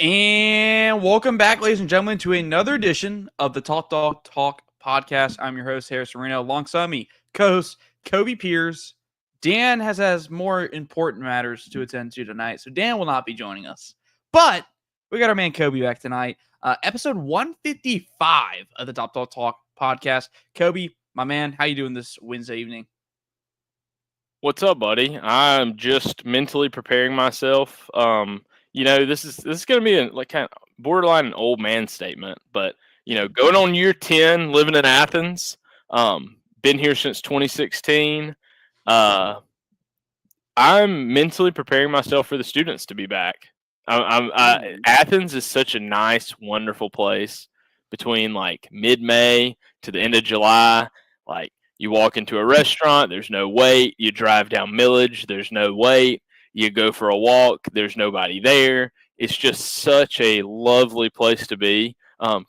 And welcome back, ladies and gentlemen, to another edition of the Talk Dog Talk podcast. I'm your host, Harris Marino. Alongside me, co-host Kobe Pierce. Dan has more important matters to attend to tonight, so Dan will not be joining us. But we got our man Kobe back tonight. Episode 155 of the Top Dog Talk podcast. Kobe, my man, how you doing this Wednesday evening? What's up, buddy? I'm just mentally preparing myself. This is going to be kind of borderline an old man statement, but going on year 10, living in Athens. Been here since 2016. I'm mentally preparing myself for the students to be back. Athens is such a nice, wonderful place between like mid-May to the end of July. Like, you walk into a restaurant, there's no wait. You drive down Millage, there's no wait. You go for a walk, there's nobody there. It's just such a lovely place to be.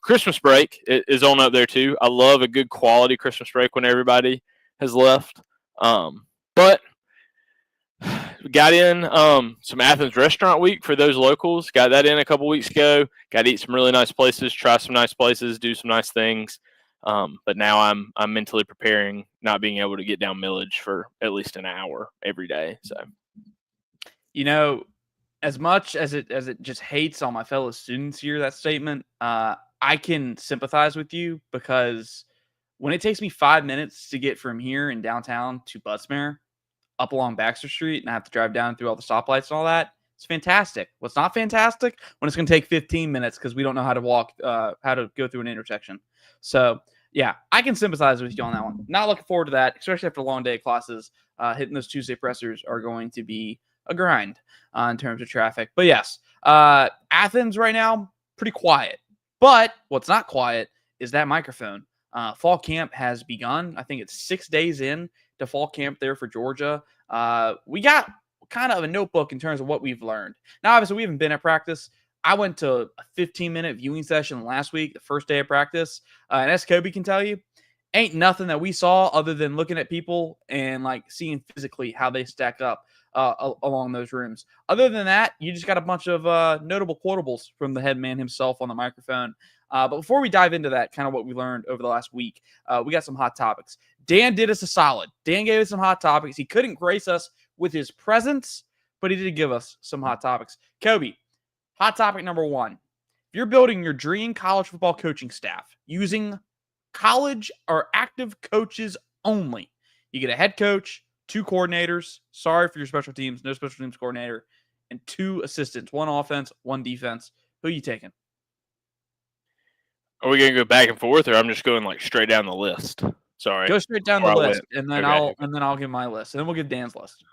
Christmas break is on up there too. I love a good quality Christmas break when everybody has left. But we got in some Athens Restaurant Week for those locals. Got that in a couple weeks ago. Got to eat some really nice places, try some nice places, do some nice things. But now I'm mentally preparing not being able to get down Millage for at least an hour every day. So, as much as it just hates on my fellow students here, that statement, I can sympathize with you because when it takes me 5 minutes to get from here in downtown to Butts-Mehre up along Baxter Street and I have to drive down through all the stoplights and all that, it's fantastic. What's not fantastic? When it's going to take 15 minutes because we don't know how to go through an intersection. So, yeah, I can sympathize with you on that one. Not looking forward to that, especially after a long day of classes. Hitting those Tuesday pressers are going to be a grind in terms of traffic. But yes, Athens right now, pretty quiet. But what's not quiet is that microphone. Fall camp has begun. I think it's 6 days in to fall camp there for Georgia. We got kind of a notebook in terms of what we've learned. Now, obviously, we haven't been at practice. I went to a 15-minute viewing session last week, the first day of practice. And as Kobe can tell you, ain't nothing that we saw other than looking at people and like seeing physically how they stack up along those rooms. Other than that, you just got a bunch of notable quotables from the head man himself on the microphone. But before we dive into that, kind of what we learned over the last week, we got some hot topics. Dan did us a solid. Dan gave us some hot topics. He couldn't grace us with his presence, but he did give us some hot topics. Kobe, hot topic number one. If you're building your dream college football coaching staff using college or active coaches only, you get a head coach, 2 coordinators, sorry for your special teams, no special teams coordinator, and 2 assistants, 1 offense, 1 defense. Who are you taking? are we going to go back and forth, or I'm just going like straight down the list? Sorry. Go straight down the list, and then I'll give my list, and then we'll give Dan's list.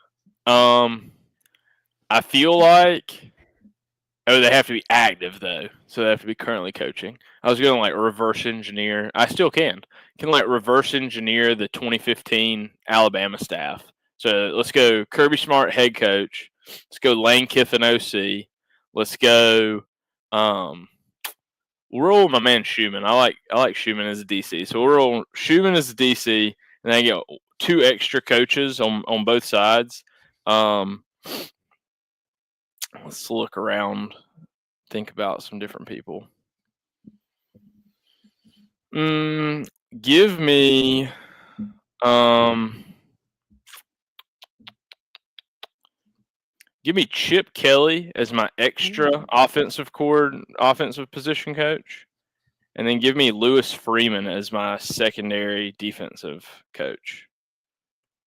I feel like they have to be active though, so they have to be currently coaching. I was going to like reverse engineer. I still can like reverse engineer the 2015 Alabama staff. So let's go Kirby Smart head coach. Let's go Lane Kiffin OC. Let's go. We'll roll my man Schumann. I like Schumann as a DC. So we'll roll Schumann as a DC, and then I get 2 extra coaches on both sides. Let's look around, think about some different people. Give me Chip Kelly as my extra offensive position coach, and then give me Lewis Freeman as my secondary defensive coach.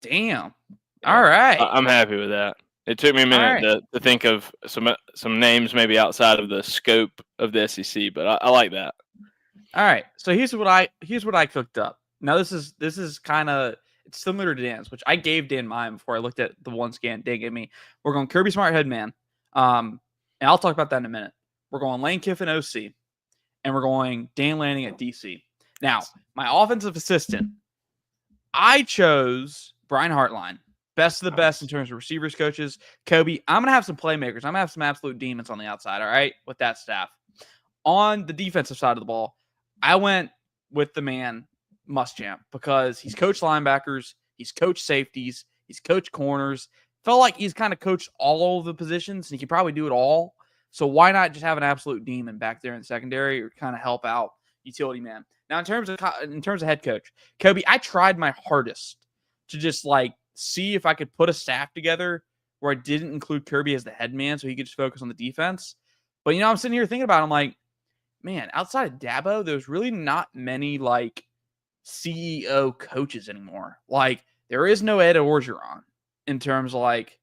Damn. All right. I'm happy with that. It took me a minute to think of some names maybe outside of the scope of the SEC, but I like that. All right. So here's what I cooked up. Now this is kind of, it's similar to Dan's, which I gave Dan mine before I looked at the one scan Dan gave me. We're going Kirby Smart headman, and I'll talk about that in a minute. We're going Lane Kiffin OC, and we're going Dan Lanning at DC. Now, my offensive assistant, I chose Brian Hartline. Best of the best in terms of receivers, coaches. Kobe, I'm going to have some playmakers. I'm going to have some absolute demons on the outside, all right, with that staff. On the defensive side of the ball, I went with the man Muschamp because he's coached linebackers, he's coached safeties, he's coached corners. Felt like he's kind of coached all of the positions, and he could probably do it all. So why not just have an absolute demon back there in the secondary or kind of help out utility man? Now, in terms of head coach, Kobe, I tried my hardest to just like see if I could put a staff together where I didn't include Kirby as the head man so he could just focus on the defense. But I'm sitting here thinking about it, I'm like, man, outside of Dabo, there's really not many like CEO coaches anymore. Like there is no Ed Orgeron in terms of like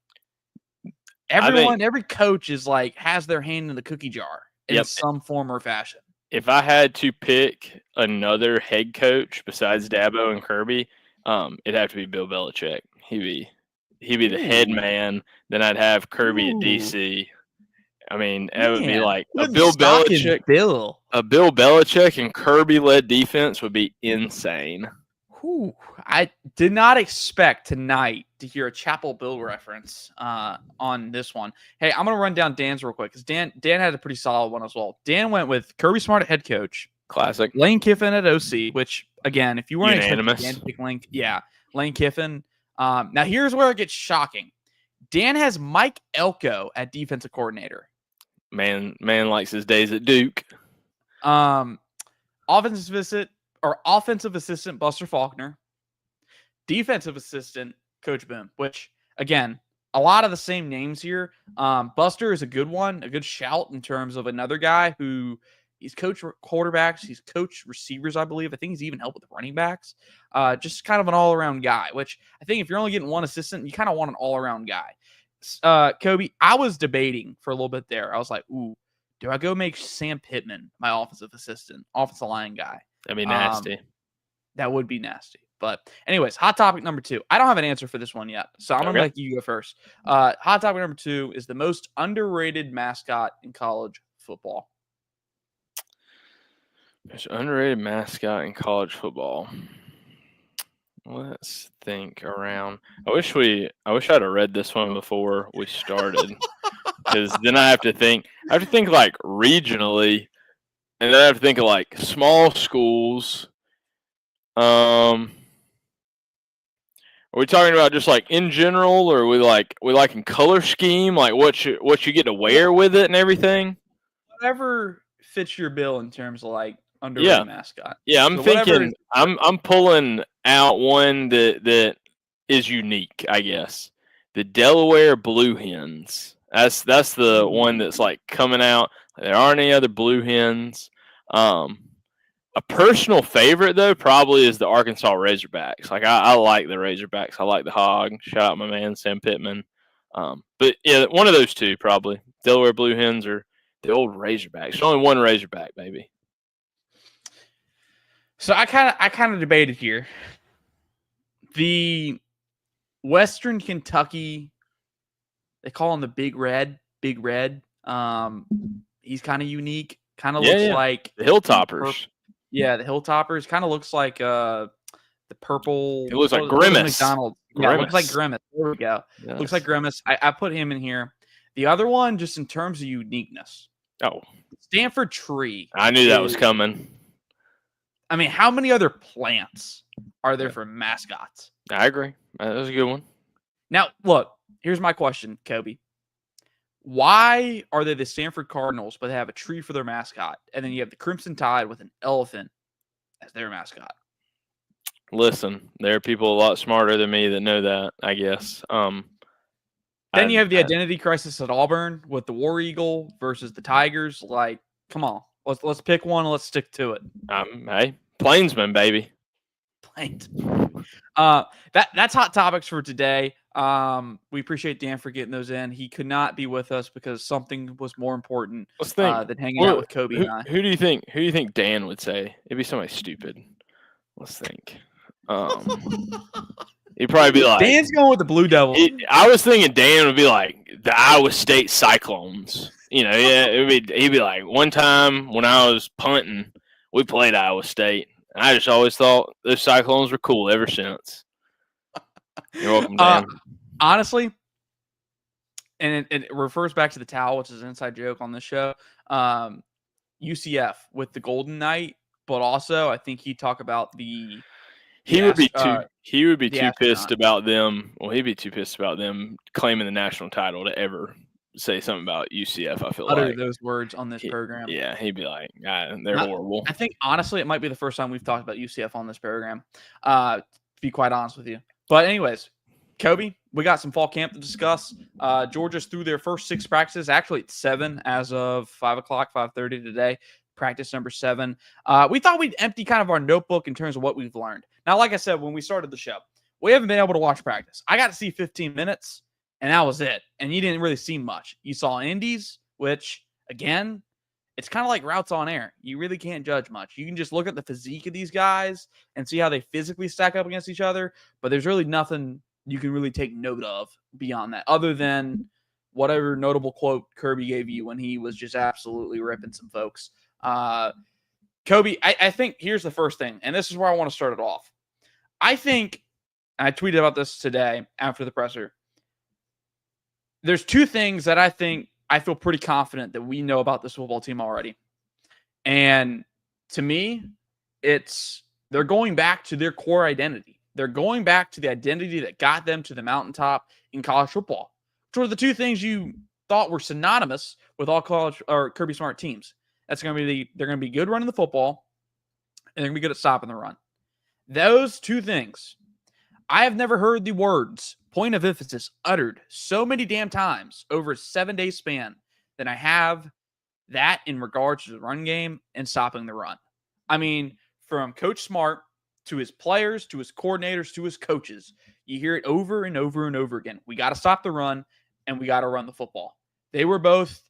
every coach is like has their hand in the cookie jar in some form or fashion. If I had to pick another head coach besides Dabo and Kirby, it'd have to be Bill Belichick. He'd be the head man. Then I'd have Kirby at DC. I mean, it would be like a Bill Belichick and Kirby led defense would be insane. I did not expect tonight to hear a Chapel Bill reference on this one. Hey, I'm going to run down Dan's real quick because Dan had a pretty solid one as well. Dan went with Kirby Smart at head coach. Classic. Lane Kiffin at OC, which, again, if you weren't expecting Dan to pick Lane Kiffin. Now, here's where it gets shocking. Dan has Mike Elko at defensive coordinator. Man likes his days at Duke. Offensive assistant Buster Faulkner, defensive assistant Coach Boone, which again, a lot of the same names here. Buster is a good one, a good shout in terms of another guy who he's coached quarterbacks, he's coached receivers, I believe. I think he's even helped with the running backs. Just kind of an all-around guy, which I think if you're only getting one assistant, you kind of want an all-around guy. Kobe, I was debating for a little bit there. I was like, ooh, do I go make Sam Pittman my offensive line guy? That'd be nasty. That would be nasty. But anyways, hot topic number 2. I don't have an answer for this one yet, so I'm going to let you go first. Hot topic number 2 is the most underrated mascot in college football. Most underrated mascot in college football. Let's think around. I wish I'd have read this one before we started, because then I have to think like regionally, and then I have to think of like small schools. Are we talking about just like in general, or are we like in color scheme, like what you get to wear with it and everything? Whatever fits your bill in terms of like underrated mascot. Yeah, I'm thinking I'm pulling out one that is unique, I guess. The Delaware Blue Hens. That's the one that's like coming out. There aren't any other Blue Hens. A personal favorite though probably is the Arkansas Razorbacks. Like I like the Razorbacks. I like the Hog. Shout out my man Sam Pittman. But yeah, one of those two probably. Delaware Blue Hens or the old Razorbacks. There's only one Razorback, baby. So I kind of debated here. The Western Kentucky, they call him the Big Red. He's kind of unique. Kind of looks like the Hilltoppers. The Hilltoppers. Kind of looks like the purple. It looks like Grimace. McDonald's. Yeah, it looks like Grimace. There we go. Yes. Looks like Grimace. I put him in here. The other one, just in terms of uniqueness. Oh, Stanford Tree. I knew that was coming. I mean, how many other plants are there for mascots? I agree. That was a good one. Now, look, here's my question, Kobe. Why are they the Stanford Cardinals, but they have a tree for their mascot? And then you have the Crimson Tide with an elephant as their mascot. Listen, there are people a lot smarter than me that know that, I guess. Then you have the identity crisis at Auburn with the War Eagle versus the Tigers. Like, come on. Let's pick one and let's stick to it. Hey, Plainsman, baby. Plainsman. That's hot topics for today. We appreciate Dan for getting those in. He could not be with us because something was more important than hanging out with Kobe and I. Who do you think Dan would say? It'd be somebody stupid. Let's think. He'd probably be like, Dan's going with the Blue Devils. I was thinking Dan would be like the Iowa State Cyclones. He'd be like, one time when I was punting, we played Iowa State. And I just always thought those Cyclones were cool ever since. You're welcome, Dan. Honestly, and it refers back to the towel, which is an inside joke on this show. UCF with the Golden Knight, but also I think he'd talk about He would be too pissed about them. Well, he'd be too pissed about them claiming the national title to ever say something about UCF. I feel utter like those words on this program. Yeah, he'd be like, they're horrible. I think honestly, it might be the first time we've talked about UCF on this program. To be quite honest with you, but anyways, Kobe, we got some fall camp to discuss. Georgia's through their first 6 practices. Actually, it's 7 as of 5:30 today. Practice number 7. We thought we'd empty kind of our notebook in terms of what we've learned. Now, like I said, when we started the show, we haven't been able to watch practice. I got to see 15 minutes, and that was it. And you didn't really see much. You saw indies, which, again, it's kind of like routes on air. You really can't judge much. You can just look at the physique of these guys and see how they physically stack up against each other, but there's really nothing you can really take note of beyond that, other than whatever notable quote Kirby gave you when he was just absolutely ripping some folks. Kobe, I think here's the first thing, and this is where I want to start it off. I think, and I tweeted about this today after the presser, there's 2 things that I think I feel pretty confident that we know about this football team already. And to me, they're going back to their core identity. They're going back to the identity that got them to the mountaintop in college football, which were the 2 things you thought were synonymous with all college or Kirby Smart teams. That's going to be they're going to be good running the football, and they're going to be good at stopping the run. Those 2 things, I have never heard the words point of emphasis uttered so many damn times over a 7-day span than I have that in regards to the run game and stopping the run. I mean, from Coach Smart to his players, to his coordinators, to his coaches, you hear it over and over and over again. We got to stop the run, and we got to run the football. They were both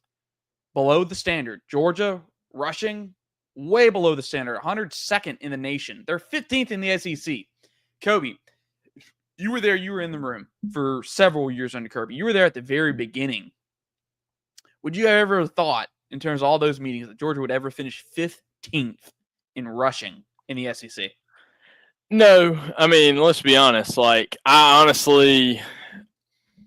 below the standard. Georgia rushing way below the standard, 102nd in the nation. They're 15th in the SEC. Kobe, you were there. You were in the room for several years under Kirby. You were there at the very beginning. Would you have ever thought, in terms of all those meetings, that Georgia would ever finish 15th in rushing in the SEC? No, I mean, let's be honest. Like, I honestly,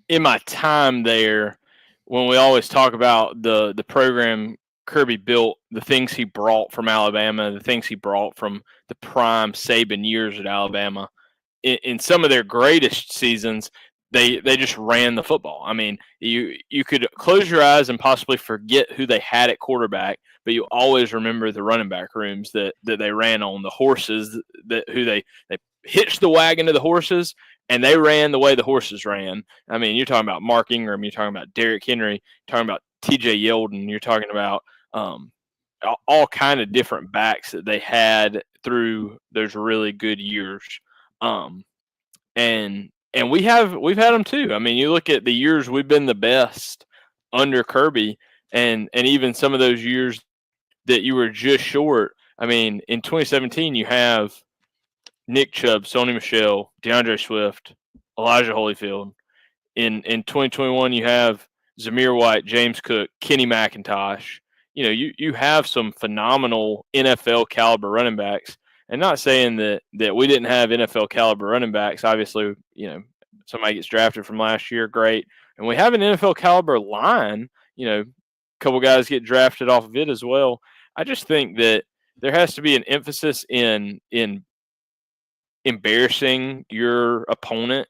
in my time there, when we always talk about the program Kirby built, the things he brought from Alabama, the things he brought from the prime Saban years at Alabama, in some of their greatest seasons, they just ran the football. I mean, you could close your eyes and possibly forget who they had at quarterback, but you always remember the running back rooms that they ran on, the horses who they hitched the wagon to the horses, and they ran the way the horses ran. I mean, you're talking about Mark Ingram, you're talking about Derrick Henry, you're talking about T.J. Yeldon, you're talking about all kind of different backs that they had through those really good years. And we've had them too. I mean, you look at the years we've been the best under Kirby, and even some of those years that you were just short. I mean, in 2017, you have Nick Chubb, Sony Michel, DeAndre Swift, Elijah Holyfield. In 2021, you have Zamir White, James Cook, Kenny McIntosh. You know, you have some phenomenal NFL caliber running backs. And not saying that we didn't have NFL caliber running backs. Obviously, you know, somebody gets drafted from last year, great. And we have an NFL caliber line. You know, a couple guys get drafted off of it as well. I just think that there has to be an emphasis in embarrassing your opponent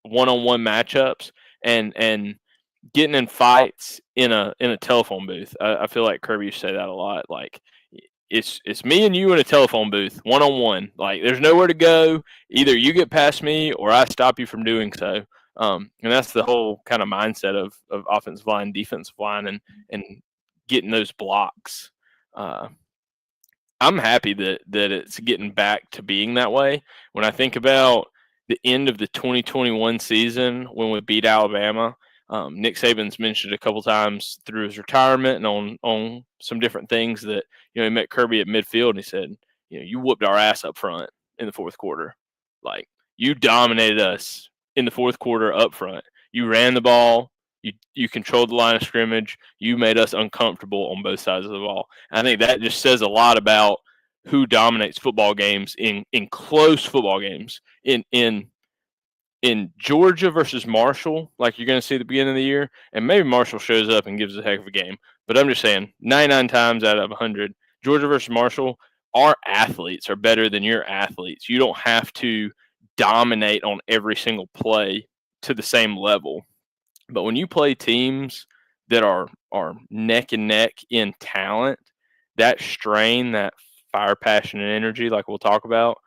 one-on-one matchups and getting in fights in a telephone booth. I feel like Kirby used to say that a lot. Like, it's me and you in a telephone booth, one-on-one. Like, there's nowhere to go. Either you get past me or I stop you from doing so. And that's the whole kind of mindset of offensive line, defensive line, and getting those blocks. I'm happy that it's getting back to being that way. When I think about the end of the 2021 season when we beat Alabama, Nick Saban's mentioned a couple times through his retirement and on some different things that, you know, he met Kirby at midfield and he said, you know, you whooped our ass up front in the fourth quarter. Like, you dominated us in the fourth quarter up front. You ran the ball. You controlled the line of scrimmage. You made us uncomfortable on both sides of the ball. And I think that just says a lot about who dominates football games in close football games. In Georgia versus Marshall, like you're going to see at the beginning of the year, and maybe Marshall shows up and gives a heck of a game. But I'm just saying, 99 times out of 100, Georgia versus Marshall, our athletes are better than your athletes. You don't have to dominate on every single play to the same level. But when you play teams that are neck and neck in talent, that strain, that fire, passion, and energy, like we'll talk about,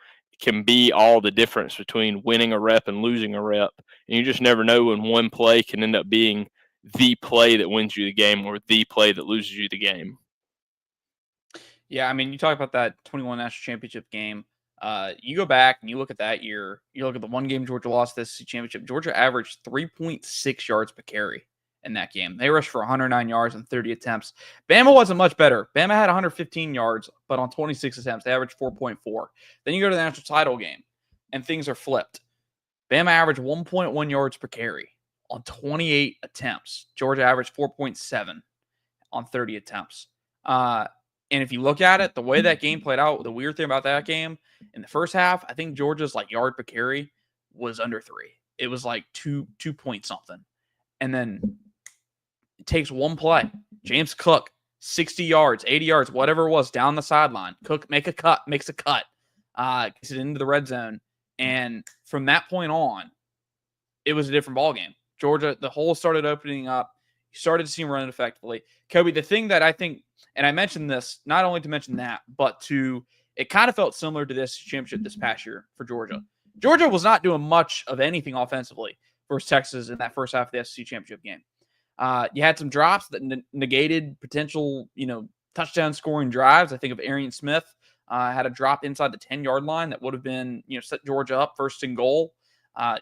can be all the difference between winning a rep and losing a rep. And you just never know when one play can end up being the play that wins you the game or the play that loses you the game. Yeah, I mean, you talk about that 21 national championship game. You go back and you look at that year. You look at the one game Georgia lost this championship. Georgia averaged 3.6 yards per carry in that game. They rushed for 109 yards on 30 attempts. Bama wasn't much better. Bama had 115 yards, but on 26 attempts, they averaged 4.4. Then you go to the national title game, and things are flipped. Bama averaged 1.1 yards per carry on 28 attempts. Georgia averaged 4.7 on 30 attempts. And if you look at it, the way that game played out, the weird thing about that game, in the first half, I think Georgia's like yard per carry was under 3. It was like 2 point something. And then it takes one play. James Cook, 60 yards, 80 yards, whatever it was, down the sideline. Cook makes a cut, gets it into the red zone. And from that point on, it was a different ballgame. Georgia, the hole started opening up. You started to see him run it effectively. Kobe, the thing that I think, and I mentioned this not only to mention that, but it kind of felt similar to this championship this past year for Georgia. Georgia was not doing much of anything offensively versus Texas in that first half of the SEC championship game. You had some drops that negated potential, touchdown scoring drives. I think of Arian Smith had a drop inside the 10-yard line that would have been, set Georgia up first and goal.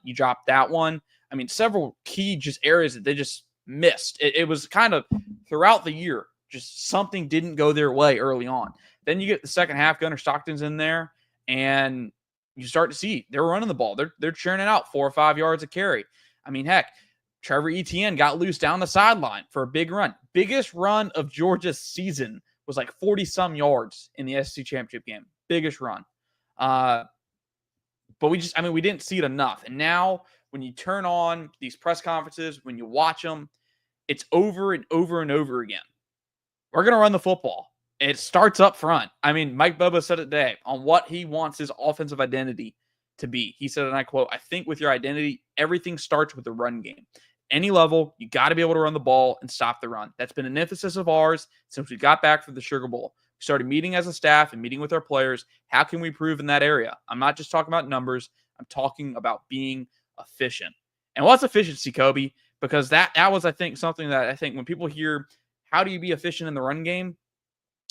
You dropped that one. I mean, several key just areas that they just missed. It was kind of throughout the year, just something didn't go their way early on. Then you get the second half, Gunnar Stockton's in there, and you start to see they're running the ball. They're churning out 4 or 5 yards a carry. I mean, heck, Trevor Etienne got loose down the sideline for a big run. Biggest run of Georgia's season was like 40-some yards in the SEC championship game. Biggest run. But we didn't see it enough. And now when you turn on these press conferences, when you watch them, it's over and over and over again. We're going to run the football. It starts up front. I mean, Mike Bobo said it today on what he wants his offensive identity to be. He said, and I quote, "I think with your identity, everything starts with the run game. Any level, you got to be able to run the ball and stop the run. That's been an emphasis of ours since we got back from the Sugar Bowl. We started meeting as a staff and meeting with our players. How can we improve in that area? I'm not just talking about numbers. I'm talking about being efficient." And what's efficiency, Kobe? Because that was, I think, something that I think when people hear, how do you be efficient in the run game?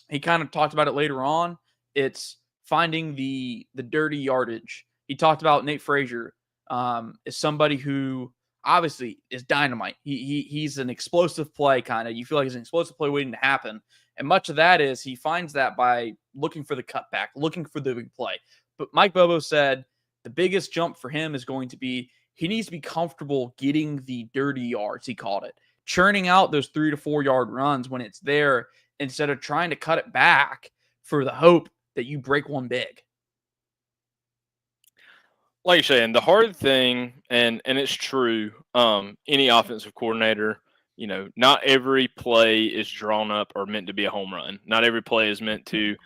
He kind of talked about it later on. It's finding the dirty yardage. He talked about Nate Frazier as somebody who obviously is dynamite. He's an explosive play kind of. You feel like he's an explosive play waiting to happen. And much of that is he finds that by looking for the cutback, looking for the big play. But Mike Bobo said the biggest jump for him is going to be he needs to be comfortable getting the dirty yards, he called it. Churning out those 3 to 4 yard runs when it's there instead of trying to cut it back for the hope that you break one big. Like you're saying, the hard thing, and it's true, any offensive coordinator, not every play is drawn up or meant to be a home run. Not every play is meant to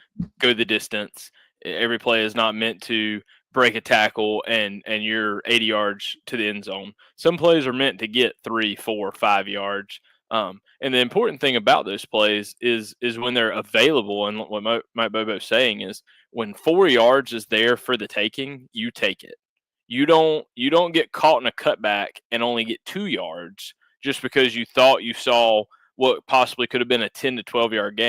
go the distance. Every play is not meant to break a tackle and you're 80 yards to the end zone. Some plays are meant to get 3, 4, 5 yards. And the important thing about those plays is when they're available. And what Mike Bobo's saying is when 4 yards is there for the taking, you take it. You don't get caught in a cutback and only get 2 yards just because you thought you saw what possibly could have been a 10 to 12 yard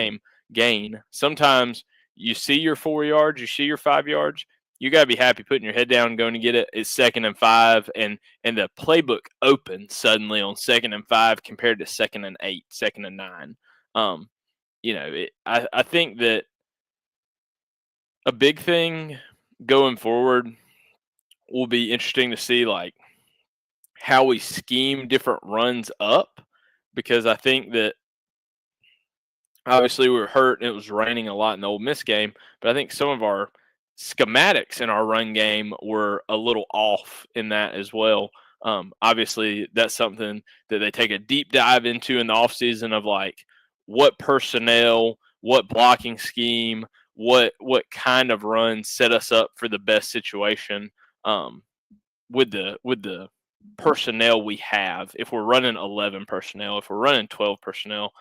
gain. Sometimes you see your 4 yards, you see your 5 yards, you got to be happy putting your head down and going to get it. It's 2nd and 5, and the playbook opens suddenly on 2nd and 5 compared to 2nd and 8, 2nd and 9. I think that a big thing going forward will be interesting to see, like, how we scheme different runs up, because I think that obviously we were hurt and it was raining a lot in the Ole Miss game, but I think some of our schematics in our run game were a little off in that as well. Obviously, that's something that they take a deep dive into in the offseason of, like, what personnel, what blocking scheme, what kind of runs set us up for the best situation with the personnel we have. If we're running 11 personnel, if we're running 12 personnel,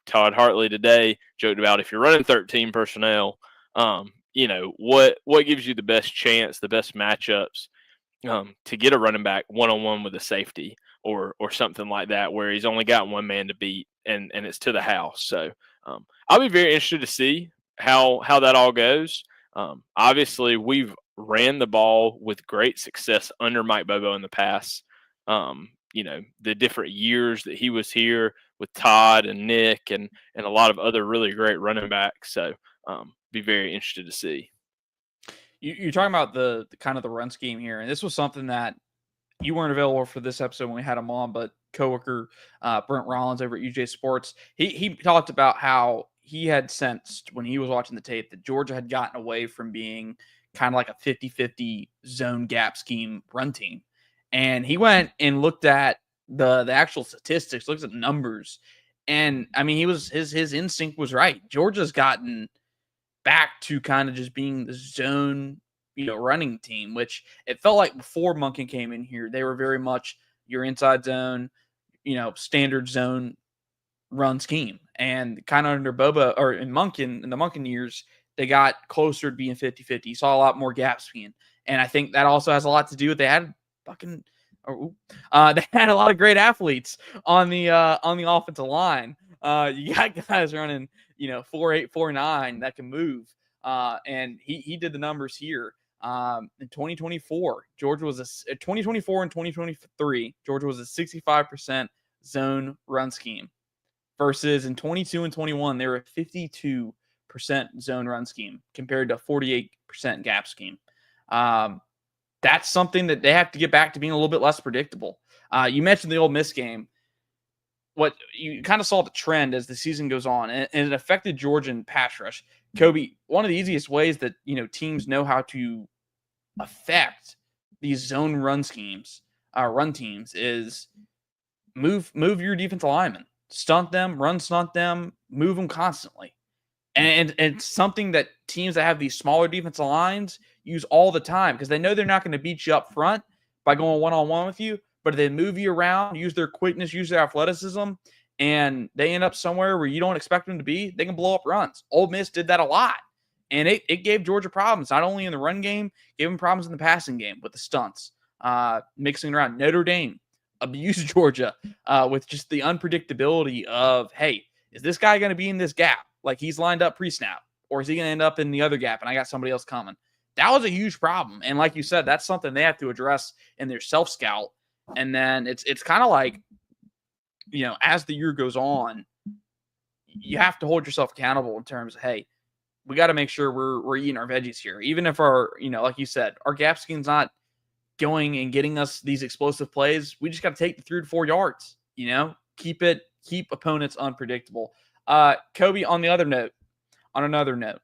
Todd Hartley today joked about if you're running 13 personnel, what gives you the best chance, the best matchups to get a running back one-on-one with a safety or something like that, where he's only got one man to beat and it's to the house. So I'll be very interested to see how that all goes. Obviously, we've ran the ball with great success under Mike Bobo in the past. The different years that he was here with Todd and Nick and a lot of other really great running backs. So be very interested to see. You're talking about the kind of the run scheme here, and this was something that you weren't available for this episode when we had him on, but coworker Brent Rollins over at UJ Sports, he talked about how he had sensed when he was watching the tape that Georgia had gotten away from being kind of like a 50-50 zone gap scheme run team. And he went and looked at the actual statistics, looked at the numbers. And I mean, his instinct was right. Georgia's gotten back to kind of just being the zone, running team, which it felt like before Monken came in here, they were very much your inside zone, standard zone run scheme. And kind of under Boba or in the Monken years, they got closer to being 50-50. You saw a lot more gap scheme. And I think that also has a lot to do with they had they had a lot of great athletes on the offensive line. You got guys running 4.8, 4.9 that can move. And he did the numbers here. In 2024, Georgia was 2024 and 2023, Georgia was a 65% zone run scheme versus in 22 and 21, they were a 52% zone run scheme compared to 48% gap scheme. That's something that they have to get back to being a little bit less predictable. You mentioned the Ole Miss game. What you kind of saw the trend as the season goes on, and it affected Georgia in pass rush. Kobe, one of the easiest ways that teams know how to affect these zone run schemes, run teams, is move your defensive linemen, stunt them, stunt them, move them constantly. And it's something that teams that have these smaller defensive lines use all the time because they know they're not going to beat you up front by going one-on-one with you, but if they move you around, use their quickness, use their athleticism, and they end up somewhere where you don't expect them to be, they can blow up runs. Ole Miss did that a lot, and it gave Georgia problems, not only in the run game, gave them problems in the passing game with the stunts, mixing around. Notre Dame abused Georgia with just the unpredictability of, hey, is this guy going to be in this gap? Like he's lined up pre-snap, or is he going to end up in the other gap and I got somebody else coming? That was a huge problem. And like you said, that's something they have to address in their self-scout. And then it's kind of like, as the year goes on, you have to hold yourself accountable in terms of, hey, we got to make sure we're eating our veggies here. Even if our, like you said, our gap scheme's not going and getting us these explosive plays, we just got to take the 3 to 4 yards, keep opponents unpredictable. Kobe, on another note,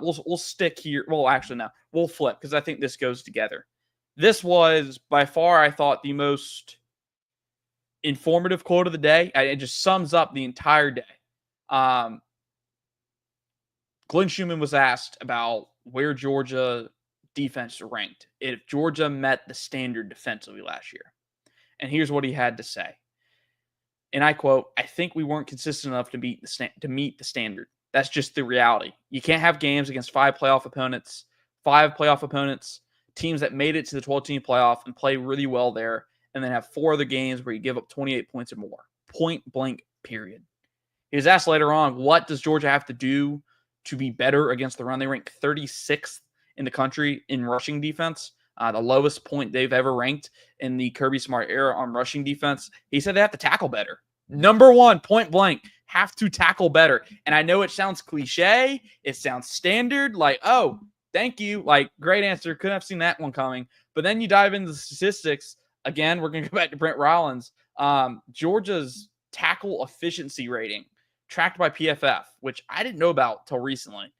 we'll stick here. Well, actually, no, we'll flip because I think this goes together. This was by far, I thought, the most informative quote of the day. It just sums up the entire day. Glenn Schumann was asked about where Georgia defense ranked if Georgia met the standard defensively last year. And here's what he had to say. And I quote, "I think we weren't consistent enough to meet the standard. That's just the reality. You can't have games against five playoff opponents, teams that made it to the 12-team playoff and play really well there, and then have 4 other games where you give up 28 points or more. Point blank, period." He was asked later on, what does Georgia have to do to be better against the run? They rank 36th in the country in rushing defense, the lowest point they've ever ranked in the Kirby Smart era on rushing defense. He said they have to tackle better. Number 1, point blank, have to tackle better. And I know it sounds cliche. It sounds standard, like, oh, thank you. Like, great answer. Couldn't have seen that one coming. But then you dive into the statistics. Again, we're going to go back to Brent Rollins. Georgia's tackle efficiency rating, tracked by PFF, which I didn't know about till recently.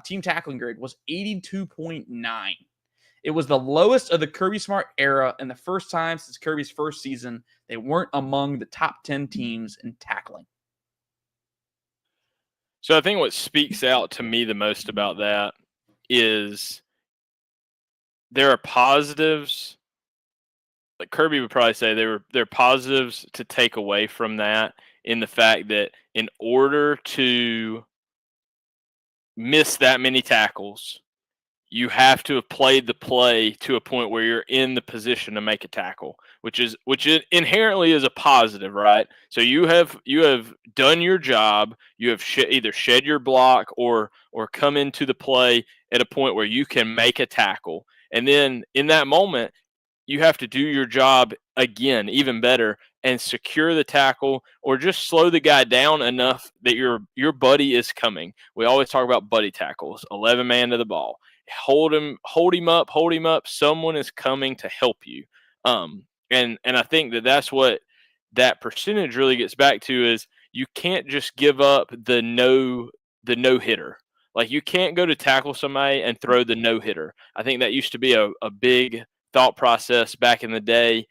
Team tackling grade was 82.9. It was the lowest of the Kirby Smart era and the first time since Kirby's first season they weren't among the top 10 teams in tackling. So I think what speaks out to me the most about that is there are positives like Kirby would probably say there are positives to take away from that in the fact that in order to miss that many tackles, you have to have played the play to a point where you're in the position to make a tackle, which inherently is a positive, right? So you have done your job. You have either shed your block or come into the play at a point where you can make a tackle, and then in that moment you have to do your job again, even better, and secure the tackle or just slow the guy down enough that your buddy is coming. We always talk about buddy tackles, 11 man to the ball. Hold him up, hold him up. Someone is coming to help you. And I think that's what that percentage really gets back to is you can't just give up the no hitter. Like you can't go to tackle somebody and throw the no hitter. I think that used to be a big thought process back in the day,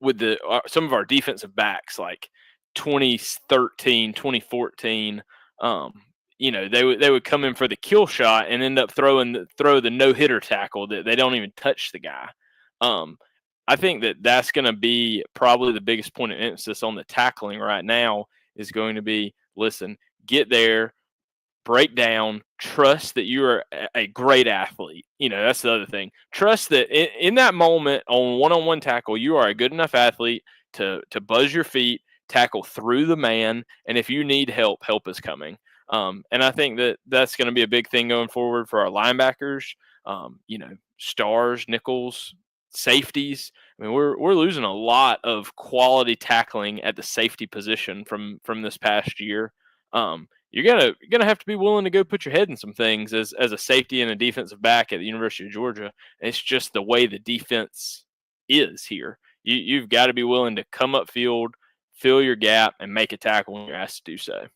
with some of our defensive backs like 2013, 2014. They would come in for the kill shot and end up throw the no hitter tackle that they don't even touch the guy. I think that's going to be probably the biggest point of emphasis on the tackling right now is going to be, listen, get there, break down, trust that you are a great athlete. That's the other thing. Trust that in that moment on one-on-one tackle, you are a good enough athlete to buzz your feet, tackle through the man, and if you need help, help is coming. And I think that's going to be a big thing going forward for our linebackers, stars, nickels, safeties. I mean, we're losing a lot of quality tackling at the safety position from this past year. You're gonna have to be willing to go put your head in some things as a safety and a defensive back at the University of Georgia. It's just the way the defense is here. You've got to be willing to come up field, fill your gap, and make a tackle when you're asked to do so.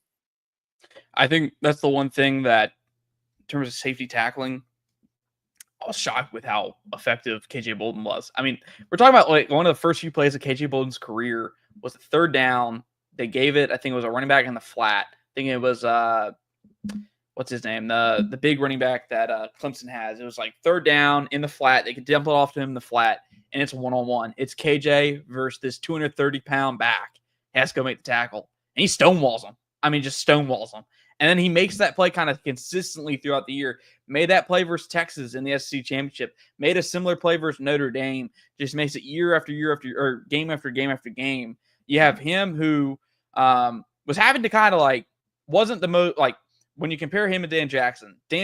I think that's the one thing that, in terms of safety tackling, I was shocked with how effective KJ Bolden was. I mean, we're talking about like one of the first few plays of KJ Bolden's career was a third down. They gave it, I think it was a running back in the flat. I think it was what's his name? The big running back that Clemson has. It was like third down in the flat. They could dump it off to him in the flat, and it's 1-on-1. It's KJ versus this 230-pound back. He has to go make the tackle, and he stonewalls him. I mean, just stonewalls him. And then he makes that play kind of consistently throughout the year. Made that play versus Texas in the SEC championship. Made a similar play versus Notre Dame. Just makes it year after year after year, or game after game after game. You have him who was having to kind of like, wasn't the most, like, when you compare him and Dan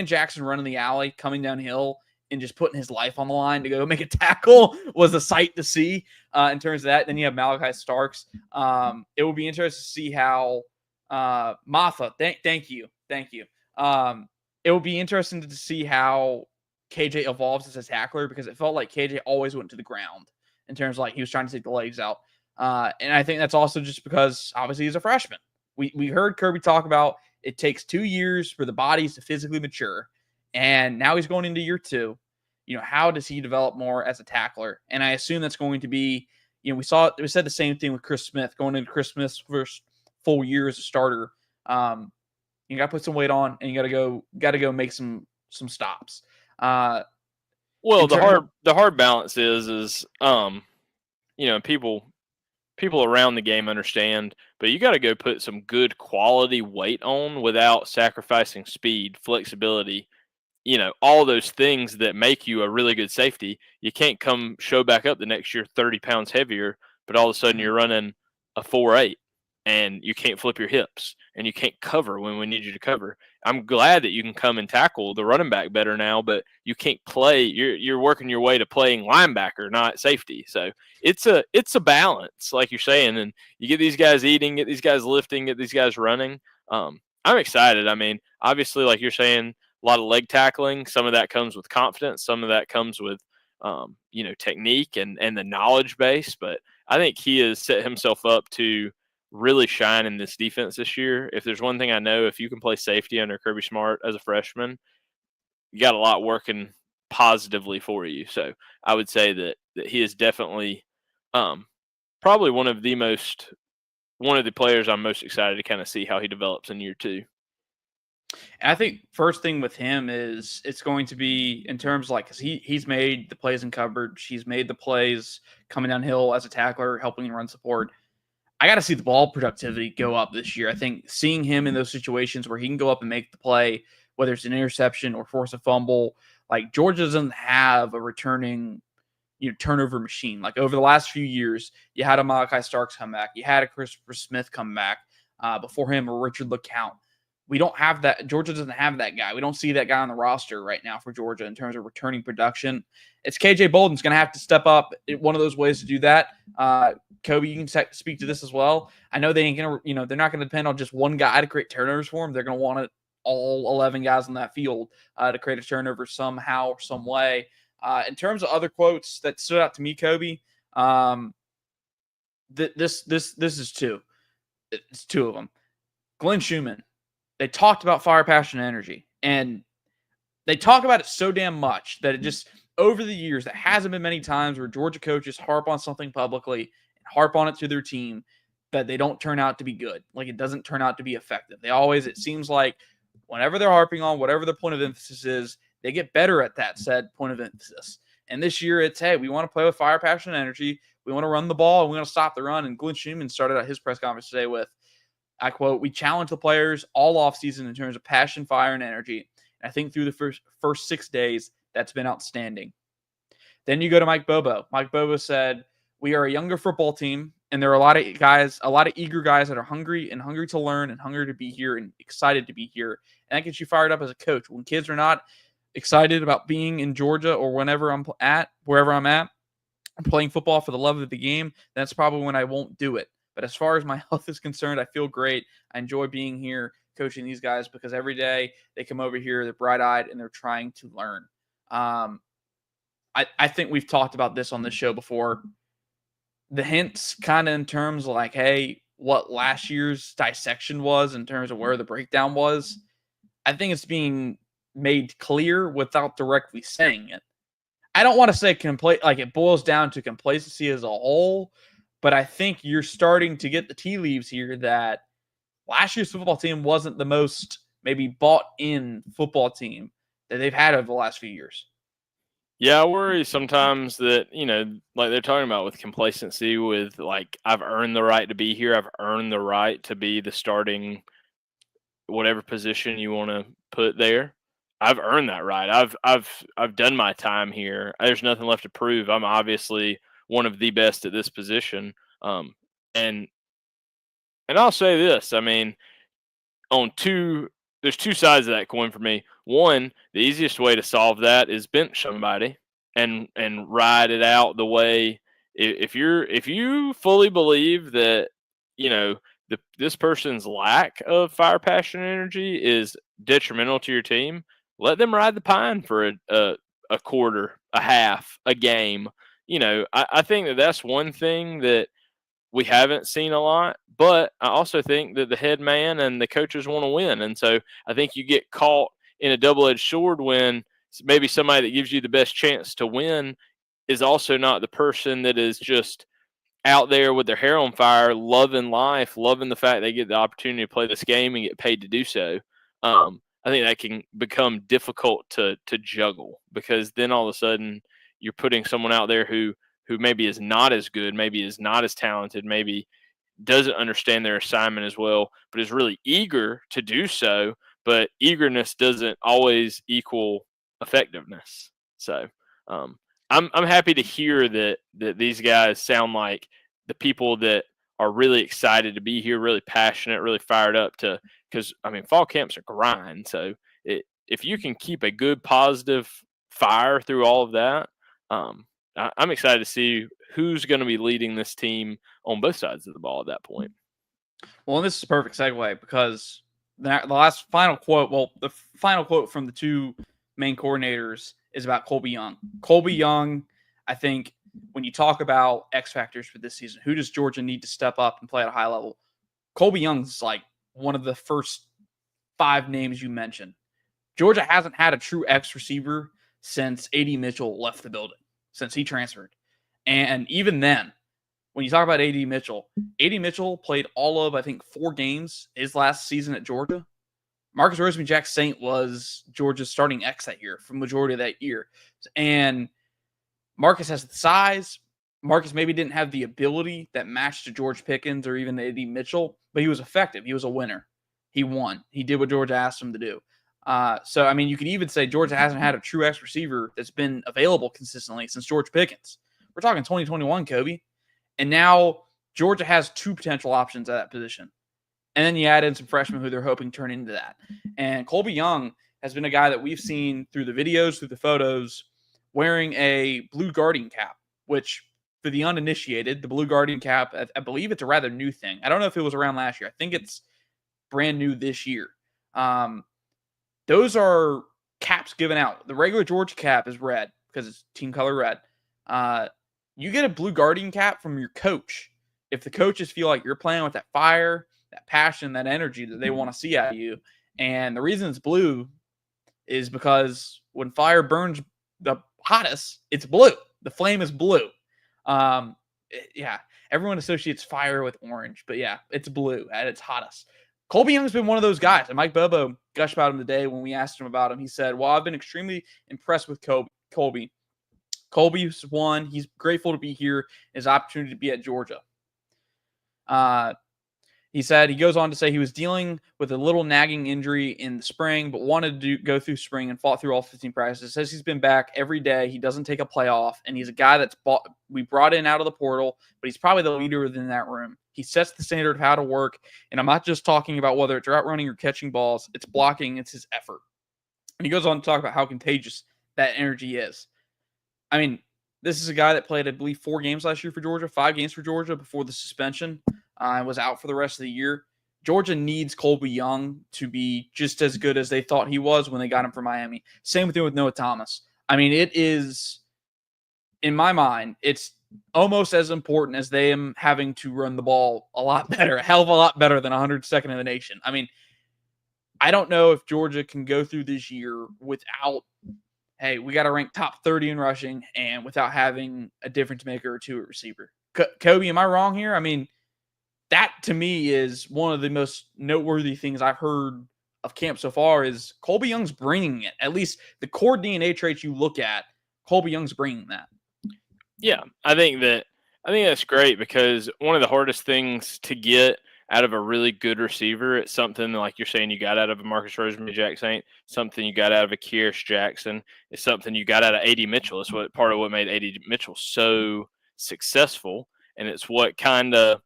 Jackson running the alley, coming downhill, and just putting his life on the line to go make a tackle was a sight to see in terms of that. Then you have Malachi Starks. It will be interesting to see how Matha, thank you. It will be interesting to see how KJ evolves as a tackler, because it felt like KJ always went to the ground in terms of like he was trying to take the legs out. And I think that's also just because obviously he's a freshman. We heard Kirby talk about it takes 2 years for the bodies to physically mature, and now he's going into year 2. How does he develop more as a tackler? And I assume that's going to be, we said the same thing with Chris Smith going into Chris Smith's first full year as a starter. You got to put some weight on, and you got to go make some stops. Well, the hard balance is people around the game understand, but you got to go put some good quality weight on without sacrificing speed, flexibility, all those things that make you a really good safety. You can't come show back up the next year 30 pounds heavier, but all of a sudden you're running a 4.8 and you can't flip your hips and you can't cover when we need you to cover. I'm glad that you can come and tackle the running back better now, but you can't play. You're working your way to playing linebacker, not safety. So it's a balance, like you're saying, and you get these guys eating, get these guys lifting, get these guys running. I'm excited. I mean, obviously, like you're saying, a lot of leg tackling. Some of that comes with confidence. Some of that comes with technique and the knowledge base. But I think he has set himself up to really shine in this defense this year. If there's one thing I know, if you can play safety under Kirby Smart as a freshman, you got a lot working positively for you. So I would say that he is definitely probably one of the players I'm most excited to kind of see how he develops in year 2. And I think first thing with him is it's going to be in terms like because he's made the plays in coverage, he's made the plays coming downhill as a tackler, helping run support. I got to see the ball productivity go up this year. I think seeing him in those situations where he can go up and make the play, whether it's an interception or force a fumble, like Georgia doesn't have a returning turnover machine. Like over the last few years, you had a Malachi Starks come back, you had a Christopher Smith come back. Before him, a Richard LeCount. We don't have that. Georgia doesn't have that guy. We don't see that guy on the roster right now for Georgia in terms of returning production. It's KJ Bolden's going to have to step up. One of those ways to do that. Kobe, you can speak to this as well. I know they ain't going to, they're not going to depend on just one guy to create turnovers for them. They're going to want it all 11 guys on that field to create a turnover somehow or some way. In terms of other quotes that stood out to me, Kobe, this is two. It's two of them. Glenn Schumann. They talked about fire, passion, and energy, and they talk about it so damn much that it just over the years, there hasn't been many times where Georgia coaches harp on something publicly and harp on it to their team that they don't turn out to be good. Like it doesn't turn out to be effective. It seems like whenever they're harping on whatever their point of emphasis is, they get better at that said point of emphasis. And this year it's, hey, we want to play with fire, passion, and energy. We want to run the ball and we want to stop the run. And Glenn Schumann started out his press conference today with, I quote, "We challenge the players all offseason in terms of passion, fire, and energy. And I think through the first 6 days, that's been outstanding." Then you go to Mike Bobo. Mike Bobo said, "We are a younger football team, and there are a lot of eager guys that are hungry to learn and hungry to be here and excited to be here. And that gets you fired up as a coach. When kids are not excited about being in Georgia or wherever I'm at, I'm playing football for the love of the game, that's probably when I won't do it. But as far as my health is concerned, I feel great. I enjoy being here coaching these guys because every day they come over here, they're bright-eyed, and they're trying to learn." I think we've talked about this on this show before. The hints kind of in terms of like, hey, what last year's dissection was in terms of where the breakdown was, I think it's being made clear without directly saying it. I don't want to say like it boils down to complacency as a whole, but I think you're starting to get the tea leaves here that last year's football team wasn't the most maybe bought in football team that they've had over the last few years. Yeah, I worry sometimes that, like they're talking about with complacency, with like, I've earned the right to be here. I've earned the right to be the starting whatever position you want to put there. I've earned that right. I've done my time here. There's nothing left to prove. I'm obviously one of the best at this position. And I'll say this. I mean, there's two sides of that coin for me. One, the easiest way to solve that is bench somebody and ride it out the way. If you fully believe that, this person's lack of fire, passion, and energy is detrimental to your team, let them ride the pine for a quarter, a half, a game. I think that's one thing that we haven't seen a lot, but I also think that the head man and the coaches want to win. And so I think you get caught in a double-edged sword when maybe somebody that gives you the best chance to win is also not the person that is just out there with their hair on fire, loving life, loving the fact they get the opportunity to play this game and get paid to do so. I think that can become difficult to juggle, because then all of a sudden you're putting someone out there who maybe is not as good, maybe is not as talented, maybe doesn't understand their assignment as well, but is really eager to do so. But eagerness doesn't always equal effectiveness. So I'm happy to hear that these guys sound like the people that are really excited to be here, really passionate, really fired up to. Because I mean, fall camps are grind. So if you can keep a good positive fire through all of that, I'm excited to see who's going to be leading this team on both sides of the ball at that point. Well, and this is a perfect segue because the final quote from the two main coordinators is about Colby Young. Colby Young, I think when you talk about X factors for this season, who does Georgia need to step up and play at a high level? Colby Young's like one of the first 5 names you mentioned. Georgia hasn't had a true X receiver since A.D. Mitchell left the building, since he transferred. And even then, when you talk about A.D. Mitchell played all of, I think, 4 games his last season at Georgia. Marcus Rosemy-Jacksaint was Georgia's starting X that year for the majority of that year. And Marcus has the size. Marcus maybe didn't have the ability that matched to George Pickens or even Eddie Mitchell, but he was effective. He was a winner. He won. He did what Georgia asked him to do. So, I mean, you could even say Georgia hasn't had a true X receiver that's been available consistently since George Pickens. We're talking 2021, Kobe. And now Georgia has two potential options at that position. And then you add in some freshmen who they're hoping turn into that. And Colby Young has been a guy that we've seen through the videos, through the photos, wearing a blue guardian cap, which for the uninitiated, the blue guardian cap, I believe it's a rather new thing. I don't know if it was around last year. I think it's brand new this year. Those are caps given out. The regular Georgia cap is red because it's team color red. You get a blue guardian cap from your coach. If the coaches feel like you're playing with that fire, that passion, that energy that they want to see out of you. And the reason it's blue is because when fire burns the hottest, it's blue. The flame is blue. Yeah, everyone associates fire with orange, but yeah, it's blue at its hottest. Colby Young's been one of those guys, and Mike Bobo gushed about him today when we asked him about him. He said, well, I've been extremely impressed with Colby. Colby's won. He's grateful to be here, his opportunity to be at Georgia. He said, he goes on to say he was dealing with a little nagging injury in the spring, but wanted to go through spring and fought through all 15 practices. Says he's been back every day. He doesn't take a play off, and he's a guy we brought in out of the portal, but he's probably the leader within that room. He sets the standard of how to work, and I'm not just talking about whether it's route running or catching balls. It's blocking. It's his effort. And he goes on to talk about how contagious that energy is. I mean, this is a guy that played, I believe, 4 games last year for Georgia, 5 games for Georgia before the suspension. Was out for the rest of the year. Georgia needs Colby Young to be just as good as they thought he was when they got him from Miami. Same thing with Noah Thomas. I mean, it is, in my mind, it's almost as important as them having to run the ball a lot better, a hell of a lot better than 102nd in the nation. I mean, I don't know if Georgia can go through this year without, hey, we got to rank top 30 in rushing and without having a difference maker or two at receiver. Kobe, am I wrong here? I mean, that to me is one of the most noteworthy things I've heard of camp so far is Colby Young's bringing it. At least the core DNA traits you look at, Colby Young's bringing that. Yeah, I think that's great because one of the hardest things to get out of a really good receiver, it's something like you're saying you got out of a Marcus Rosemy-Jacksaint, something you got out of a Kearis Jackson, it's something you got out of A.D. Mitchell. It's part of what made A.D. Mitchell so successful, and it's what kind of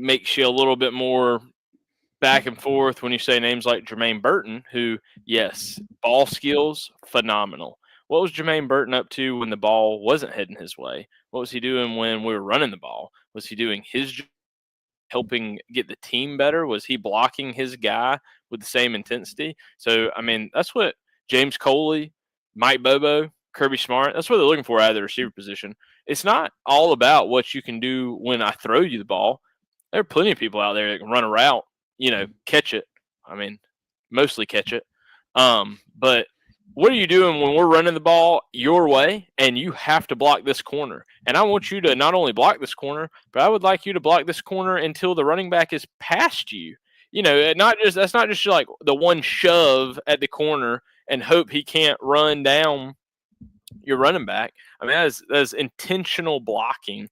makes you a little bit more back and forth when you say names like Jermaine Burton, who, yes, ball skills, phenomenal. What was Jermaine Burton up to when the ball wasn't heading his way? What was he doing when we were running the ball? Was he doing his job, helping get the team better? Was he blocking his guy with the same intensity? So, I mean, that's what James Coley, Mike Bobo, Kirby Smart, that's what they're looking for out of the receiver position. It's not all about what you can do when I throw you the ball. There are plenty of people out there that can run a route, catch it. I mean, mostly catch it. But what are you doing when we're running the ball your way and you have to block this corner? And I want you to not only block this corner, but I would like you to block this corner until the running back is past you. That's not just like the one shove at the corner and hope he can't run down your running back. I mean, that's intentional blocking.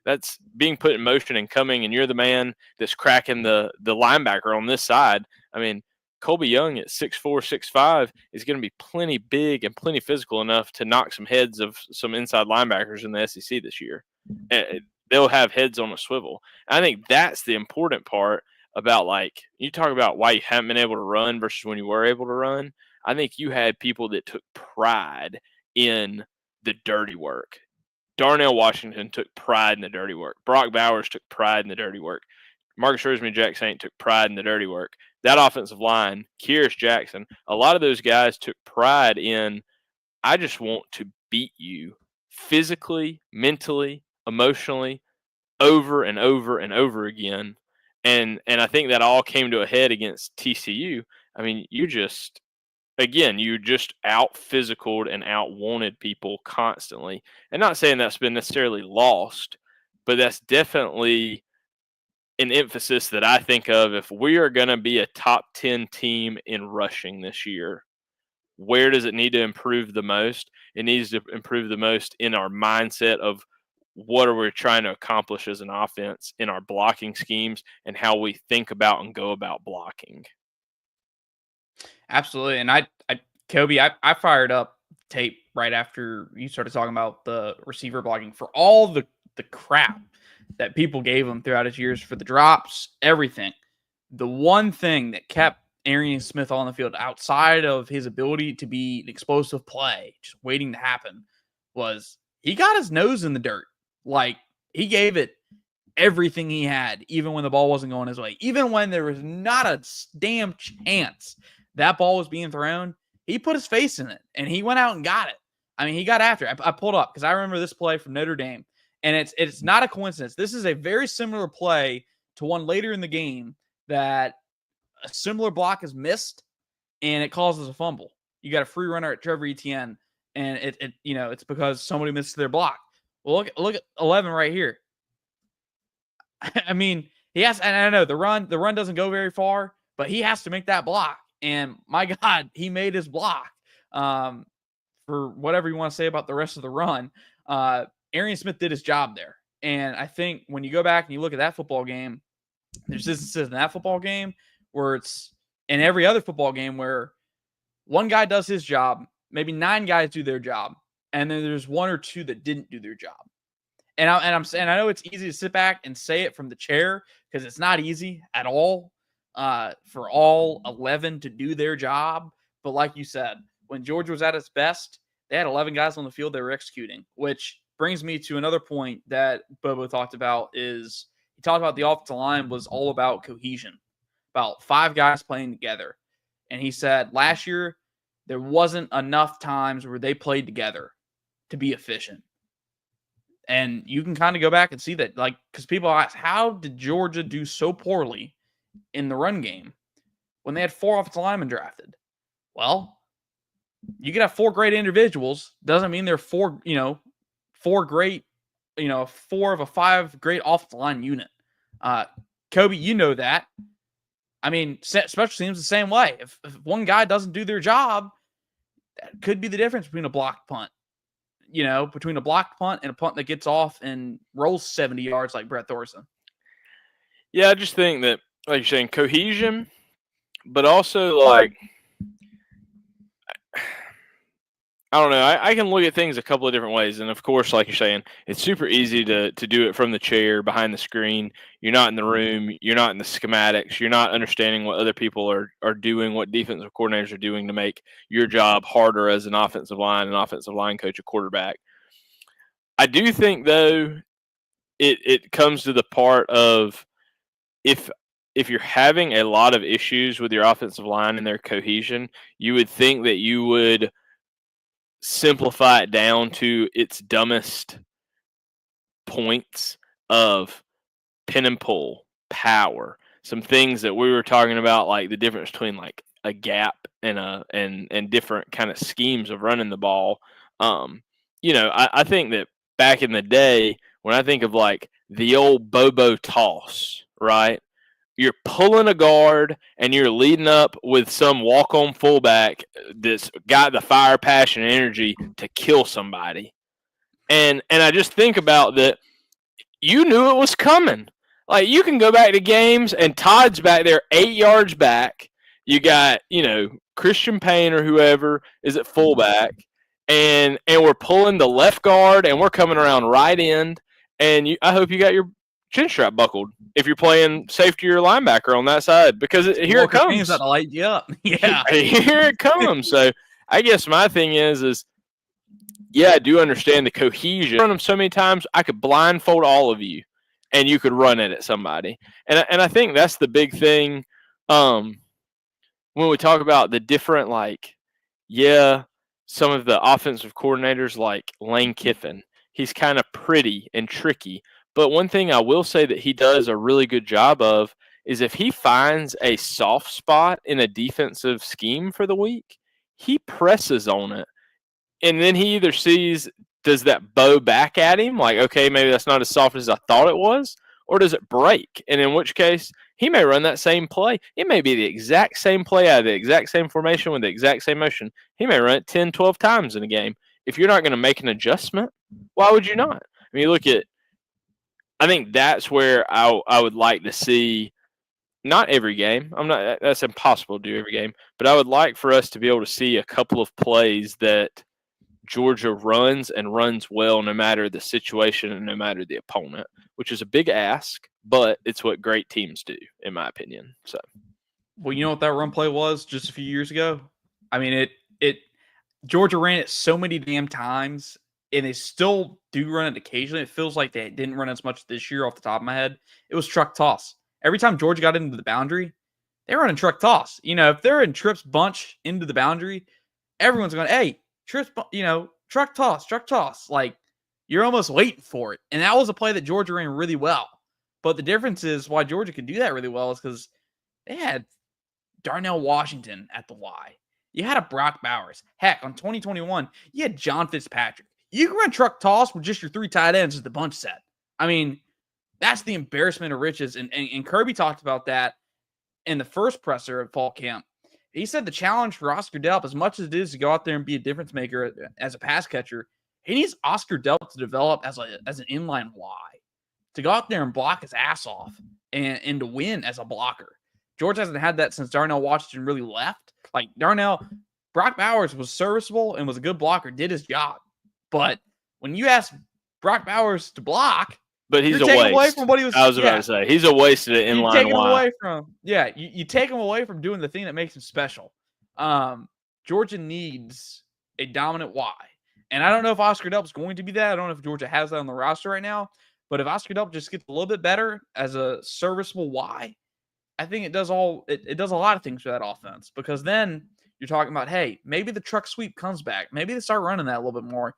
That's being put in motion and coming, and you're the man that's cracking the linebacker on this side. I mean, Colby Young at 6'4", 6'5" is going to be plenty big and plenty physical enough to knock some heads of some inside linebackers in the SEC this year. And they'll have heads on a swivel. And I think that's the important part about, like, you talk about why you haven't been able to run versus when you were able to run. I think you had people that took pride in the dirty work. Darnell Washington took pride in the dirty work. Brock Bowers took pride in the dirty work. Marcus Rosemy-Jacksaint took pride in the dirty work. That offensive line, Kearis Jackson, a lot of those guys took pride in, I just want to beat you physically, mentally, emotionally, over and over and over again. And I think that all came to a head against TCU. I mean, you just out physicaled and out wanted people constantly. And not saying that's been necessarily lost, but that's definitely an emphasis that I think of. If we are going to be a top 10 team in rushing this year, where does it need to improve the most? It needs to improve the most in our mindset of what are we trying to accomplish as an offense in our blocking schemes and how we think about and go about blocking. Absolutely. And Kobe, I fired up tape right after you started talking about the receiver blocking for all the crap that people gave him throughout his years for the drops, everything. The one thing that kept Arian Smith on the field outside of his ability to be an explosive play, just waiting to happen, was he got his nose in the dirt. Like, he gave it everything he had, even when the ball wasn't going his way. Even when there was not a damn chance that ball was being thrown, he put his face in it, and he went out and got it. I mean, he got after it. I pulled up because I remember this play from Notre Dame, and it's not a coincidence. This is a very similar play to one later in the game that a similar block is missed, and it causes a fumble. You got a free runner at Trevor Etienne, and it's because somebody missed their block. Well, look at 11 right here. I mean, he has, and I know the run doesn't go very far, but he has to make that block. And my God, he made his block. For whatever you want to say about the rest of the run, Arian Smith did his job there. And I think when you go back and you look at that football game, there's instances in that football game where it's in every other football game where one guy does his job, maybe 9 guys do their job, and then there's 1 or 2 that didn't do their job. And I'm saying, I know it's easy to sit back and say it from the chair because it's not easy at all for all 11 to do their job. But like you said, when Georgia was at its best, they had 11 guys on the field they were executing, which brings me to another point that Bobo talked about. Is he talked about the offensive line was all about cohesion, about 5 guys playing together. And he said last year there wasn't enough times where they played together to be efficient. And you can kind of go back and see that, like, because people ask, how did Georgia do so poorly in the run game when they had 4 offensive linemen drafted? Well, you could have 4 great individuals. Doesn't mean they're 4 great, 4 of a 5 great offensive line unit. Kobe, you know that. I mean, special teams the same way. If one guy doesn't do their job, that could be the difference between a blocked punt. Between a blocked punt and a punt that gets off and rolls 70 yards like Brett Thorson. Yeah, I just think that, like you're saying, cohesion, but also, like, I don't know. I can look at things a couple of different ways. And, of course, like you're saying, it's super easy to do it from the chair, behind the screen. You're not in the room. You're not in the schematics. You're not understanding what other people are doing, what defensive coordinators are doing to make your job harder as an offensive line coach, a quarterback. I do think, though, it comes to the part of if you're having a lot of issues with your offensive line and their cohesion, you would think that you would simplify it down to its dumbest points of pin and pull, power, some things that we were talking about, like the difference between like a gap and different kind of schemes of running the ball. I think that back in the day, when I think of like the old Bobo toss, right? You're pulling a guard and you're leading up with some walk-on fullback that's got the fire, passion, and energy to kill somebody. And I just think about that. You knew it was coming. Like, you can go back to games and Todd's back there 8 yards back. You got, Christian Payne or whoever is at fullback, and we're pulling the left guard and we're coming around right end. And I hope you got your chin strap buckled if you're playing safety or linebacker on that side, because here it comes. To light you up. Yeah. Here it comes. So I guess my thing is yeah, I do understand the cohesion. I've run them so many times, I could blindfold all of you and you could run it at somebody. And I think that's the big thing when we talk about the different, some of the offensive coordinators like Lane Kiffin, he's kind of pretty and tricky. But one thing I will say that he does a really good job of is if he finds a soft spot in a defensive scheme for the week, he presses on it. And then he either sees, does that bow back at him? Like, okay, maybe that's not as soft as I thought it was. or does it break? And in which case, he may run that same play. It may be the exact same play out of the exact same formation with the exact same motion. He may run it 10, 12 times in a game. If you're not going to make an adjustment, why would you not? I mean, look at, I think that's where I would like to see, not every game. That's impossible to do every game, but I would like for us to be able to see a couple of plays that Georgia runs and runs well no matter the situation and no matter the opponent, which is a big ask, but it's what great teams do, in my opinion. So, well, you know what that run play was just a few years ago? I mean, Georgia ran it so many damn times, and they still do run it occasionally. It feels like they didn't run as much this year off the top of my head. It was truck toss. Every time Georgia got into the boundary, they were running truck toss. If they're in Tripp's bunch into the boundary, everyone's going, hey, Tripp's, truck toss. Like, you're almost waiting for it. And that was a play that Georgia ran really well. But the difference is why Georgia could do that really well is because they had Darnell Washington at the Y. You had a Brock Bowers. Heck, on 2021, you had John Fitzpatrick. You can run truck toss with just your 3 tight ends as the bunch set. I mean, that's the embarrassment of riches. And Kirby talked about that in the first presser at fall camp. He said the challenge for Oscar Delp, as much as it is to go out there and be a difference maker as a pass catcher, he needs Oscar Delp to develop as an inline Y, to go out there and block his ass off and to win as a blocker. George hasn't had that since Darnell Washington really left. Like, Brock Bowers was serviceable and was a good blocker, did his job. But when you ask Brock Bowers to block, but he's a waste. Away from what he was. I was about to say he's a waste of the inline Y. You take him away from doing the thing that makes him special. Georgia needs a dominant Y, and I don't know if Oscar Delp is going to be that. I don't know if Georgia has that on the roster right now. But if Oscar Delp just gets a little bit better as a serviceable Y, I think it does it does a lot of things for that offense, because then you're talking about, hey, maybe the truck sweep comes back. Maybe they start running that a little bit more.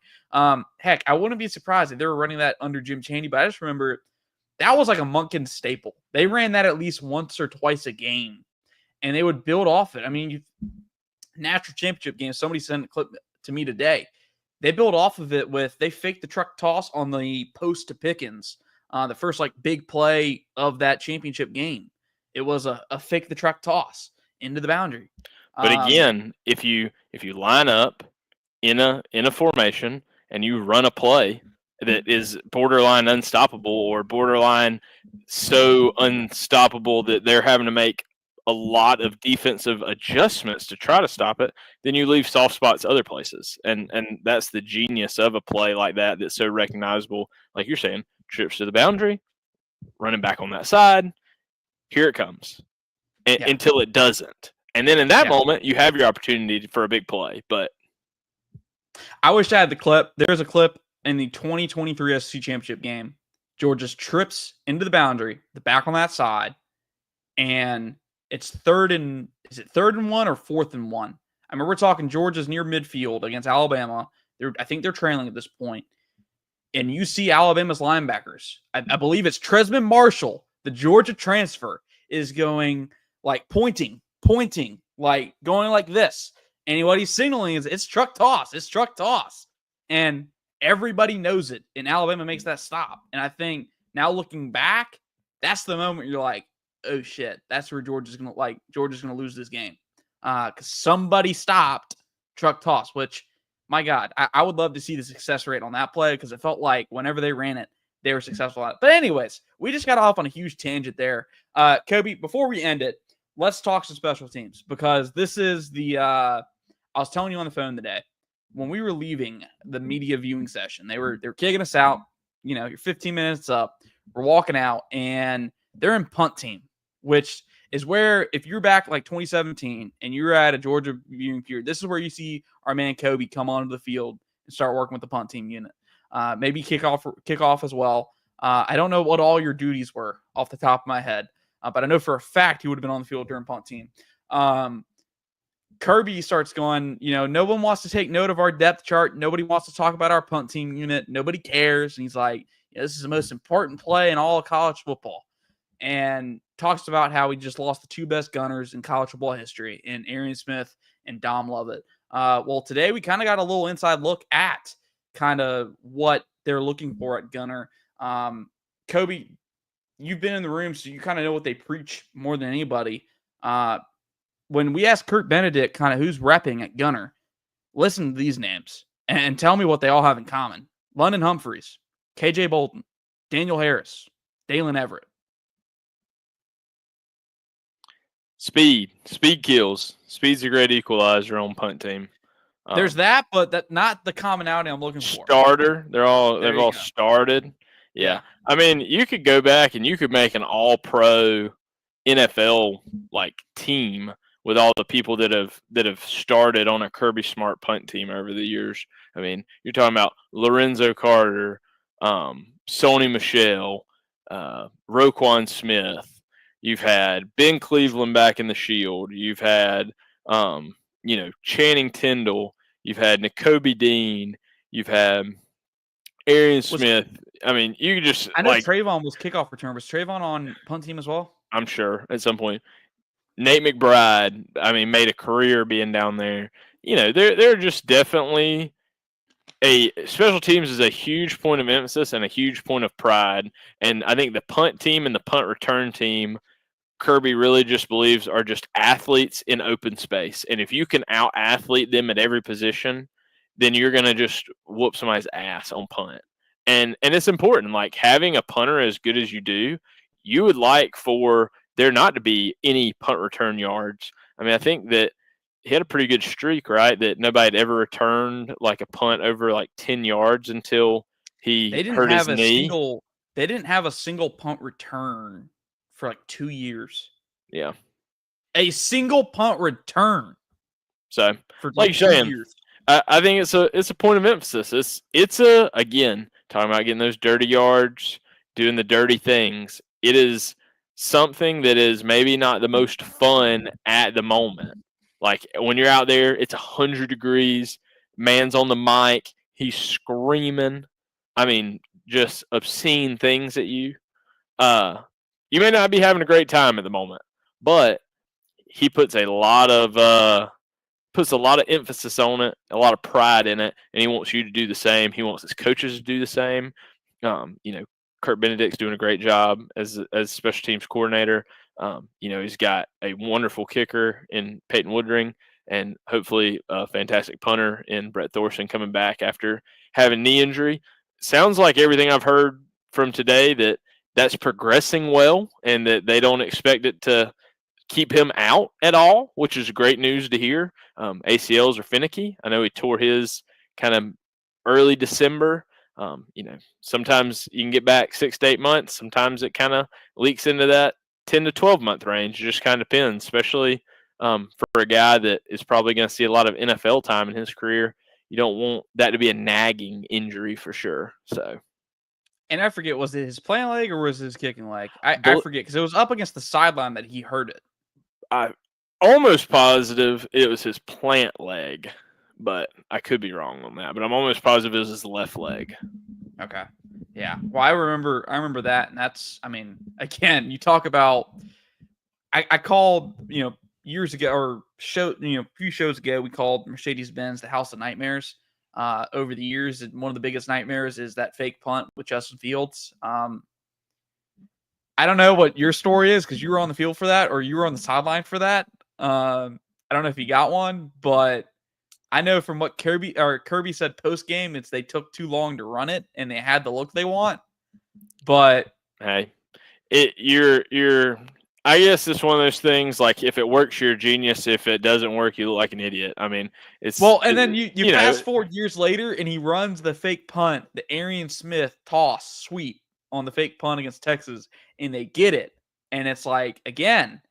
Heck, I wouldn't be surprised if they were running that under Jim Chaney, but I just remember that was like a Monken staple. They ran that at least once or twice a game, and they would build off it. I mean, national championship game, somebody sent a clip to me today. They build off of it they faked the truck toss on the post to Pickens, the first big play of that championship game. It was a fake the truck toss into the boundary. But again, if you line up in a formation and you run a play that is borderline unstoppable or borderline so unstoppable that they're having to make a lot of defensive adjustments to try to stop it, then you leave soft spots other places. And that's the genius of a play like that that's so recognizable. Like you're saying, trips to the boundary, running back on that side, here it comes. Until it doesn't. And then in that moment, you have your opportunity for a big play. But I wish I had the clip. There's a clip in the 2023 SEC Championship game. Georgia's trips into the boundary, the back on that side, and it's third and 1 or 4th and 1? I remember talking Georgia's near midfield against Alabama. I think they're trailing at this point. And you see Alabama's linebackers. I believe it's Tresman Marshall, the Georgia transfer, is going pointing, like going like this. And what he's signaling is it's truck toss. And everybody knows it. And Alabama makes that stop. And I think now looking back, that's the moment you're like, oh shit, that's where Georgia's gonna lose this game. Because somebody stopped truck toss, which, my God, I would love to see the success rate on that play, because it felt like whenever they ran it, they were successful at it. But anyways, we just got off on a huge tangent there. Kobe, before we end it, let's talk some special teams, because this is I was telling you on the phone today, when we were leaving the media viewing session, they were kicking us out. You're 15 minutes up. We're walking out, and they're in punt team, which is where, if you're back 2017 and you're at a Georgia viewing period, this is where you see our man Kobe come onto the field and start working with the punt team unit. Maybe kick off as well. I don't know what all your duties were off the top of my head, but I know for a fact he would have been on the field during punt team. Kirby starts going, no one wants to take note of our depth chart. Nobody wants to talk about our punt team unit. Nobody cares. And he's like, this is the most important play in all of college football. And talks about how he just lost the 2 best gunners in college football history, in Arian Smith and Dom Lovett. Well, today we kind of got a little inside look at kind of what they're looking for at gunner. Kobe, you've been in the room, so you kind of know what they preach more than anybody. When we asked Kurt Benedict kind of who's repping at gunner, listen to these names and tell me what they all have in common. London Humphreys, KJ Bolton, Daniel Harris, Dalen Everett. Speed kills. Speed's a great equalizer on punt team. There's that, but that's not the commonality I'm looking for. Starter. They've all started. Yeah. I mean, you could go back and you could make an all-pro NFL like team with all the people that have started on a Kirby Smart punt team over the years. I mean, you're talking about Lorenzo Carter, Sony Michel, Roquan Smith. You've had Ben Cleveland back in the Shield. You've had Channing Tindall. You've had N'Kobe Dean. You've had Arian Smith. I mean, you just I know Trayvon was kickoff return. Was Trayvon on punt team as well? I'm sure at some point. Nate McBride, I mean, made a career being down there. They're just definitely special teams is a huge point of emphasis and a huge point of pride. And I think the punt team and the punt return team, Kirby really just believes are just athletes in open space. And if you can out-athlete them at every position, then you're going to just whoop somebody's ass on punt. And it's important, like having a punter as good as you do, you would like for there not to be any punt return yards. I mean, I think that he had a pretty good streak, right? That nobody had ever returned like a punt over like 10 yards until he hurt his knee. They didn't have a single punt return for like 2 years. Yeah. A single punt return. So, for like you're saying, I think it's a point of emphasis. It's again, talking about getting those dirty yards, doing the dirty things. It is something that is maybe not the most fun at the moment. Like when you're out there, it's 100 degrees. Man's on the mic. He's screaming. I mean, just obscene things at you. You may not be having a great time at the moment, but he puts a lot of emphasis on it, a lot of pride in it, and he wants you to do the same. He wants his coaches to do the same. Kurt Benedict's doing a great job as special teams coordinator. He's got a wonderful kicker in Peyton Woodring, and hopefully a fantastic punter in Brett Thorson coming back after having knee injury. Sounds like everything I've heard from today that's progressing well, and that they don't expect it to keep him out at all, which is great news to hear. ACLs are finicky. I know he tore his kind of early December. Sometimes you can get back 6 to 8 months. Sometimes it kind of leaks into that 10 to 12 month range. It just kind of depends, especially for a guy that is probably going to see a lot of NFL time in his career. You don't want that to be a nagging injury for sure. So. And I forget, was it his playing leg or was it his kicking leg? I forget because it was up against the sideline that he hurt it. I'm almost positive it was his plant leg, but I could be wrong on that. But I'm almost positive it was his left leg. Okay. Yeah. Well, I remember that, and that's, I mean, again, you talk about, I called, years ago or a few shows ago, we called Mercedes-Benz the House of Nightmares. Over the years, and one of the biggest nightmares is that fake punt with Justin Fields. I don't know what your story is because you were on the field for that or you were on the sideline for that. I don't know if you got one, but I know from what Kirby said post game, it's they took too long to run it and they had the look they want. But hey, I guess it's one of those things, like if it works, you're a genius. If it doesn't work, you look like an idiot. I mean, and then you fast forward years later, and he runs the fake punt, the Arian Smith toss sweep on the fake punt against Texas, and they get it. And it's like, again,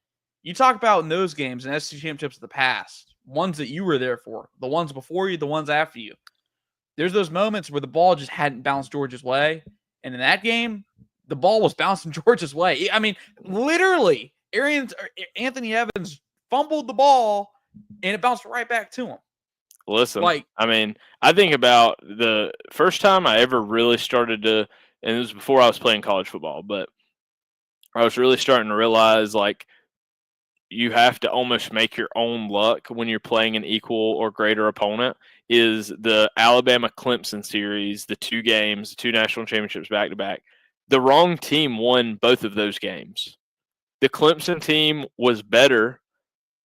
you talk about in those games and SEC championships of the past, ones that you were there for, the ones before you, the ones after you. There's those moments where the ball just hadn't bounced Georgia's way, and in that game, the ball was bouncing Georgia's way. I mean, literally, Anthony Evans fumbled the ball, and it bounced right back to him. Listen, I think about the first time I ever really started to, and it was before I was playing college football, but I was really starting to realize, like, you have to almost make your own luck when you're playing an equal or greater opponent, is the Alabama-Clemson series, the 2 games, the 2 national championships back-to-back. the wrong team won both of those games. The Clemson team was better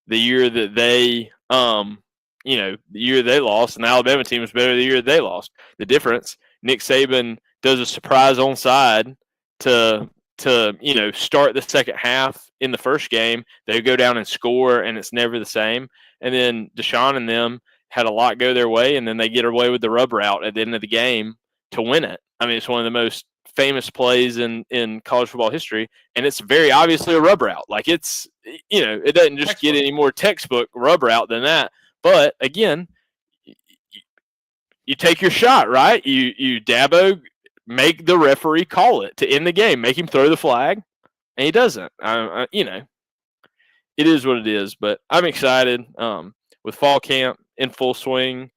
the year that they, the year they lost, and the Alabama team was better the year they lost. The difference, Nick Saban does a surprise onside to start the second half in the first game. They go down and score, and it's never the same. And then Deshaun and them had a lot go their way, and then they get away with the rub route at the end of the game to win it. I mean, it's one of the most famous plays in college football history, and it's very obviously a rub route. Like it doesn't just get any more textbook rub route than that. But again, you take your shot, right? You Dabo, make the referee call it to end the game, make him throw the flag, and he doesn't. It is what it is. But I'm excited. With fall camp in full swing,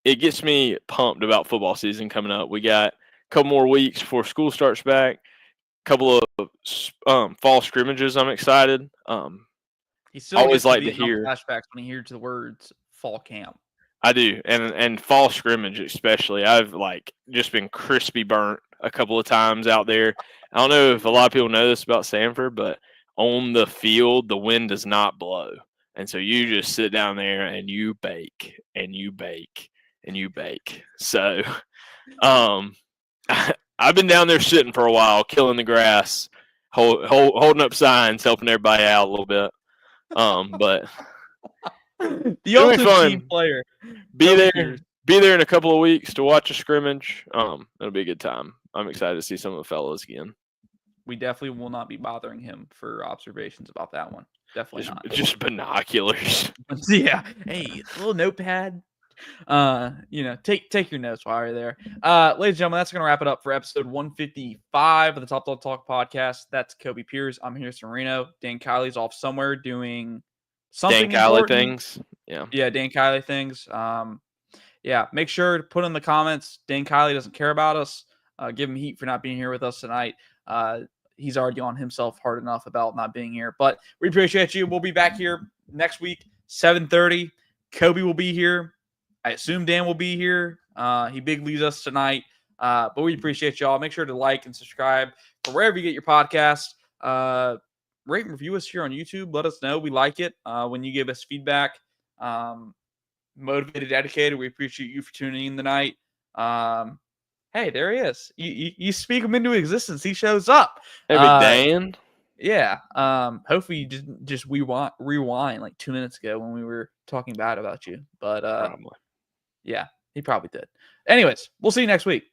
it gets me pumped about football season coming up. We got a couple more weeks before school starts back. A couple of fall scrimmages. I'm excited. He still always like to hear flashbacks when he hears the words fall camp. I do, and fall scrimmage especially. I've just been crispy burnt a couple of times out there. I don't know if a lot of people know this about Sanford, but on the field, the wind does not blow. And so you just sit down there and you bake and you bake and you bake. So I've been down there sitting for a while, killing the grass, holding up signs, helping everybody out a little bit. But the ultimate team player. Be there in a couple of weeks to watch a scrimmage. It'll be a good time. I'm excited to see some of the fellows again. We definitely will not be bothering him for observations about that one. Definitely not. Just binoculars. Yeah. Hey, a little notepad. Take your notes while you're there. Ladies and gentlemen, that's going to wrap it up for episode 155 of the Top Dog Talk podcast. That's Kobe Pierce. I'm here, Sereno. Dan Kiley's off somewhere doing something Dan Kiley important. Things. Yeah. Yeah, Dan Kiley things. Make sure to put in the comments. Dan Kiley doesn't care about us. Give him heat for not being here with us tonight. He's already on himself hard enough about not being here. But we appreciate you. We'll be back here next week, 7:30. Kobe will be here. I assume Dan will be here. He big leads us tonight. But we appreciate y'all. Make sure to like and subscribe for wherever you get your podcast. Rate and review us here on YouTube. Let us know. We like it when you give us feedback. Motivated, dedicated. We appreciate you for tuning in tonight. Hey, there he is. You speak him into existence. He shows up. Hey, Dan. Yeah. Hopefully you just rewind like 2 minutes ago when we were talking bad about you. But probably. Yeah, he probably did. Anyways, we'll see you next week.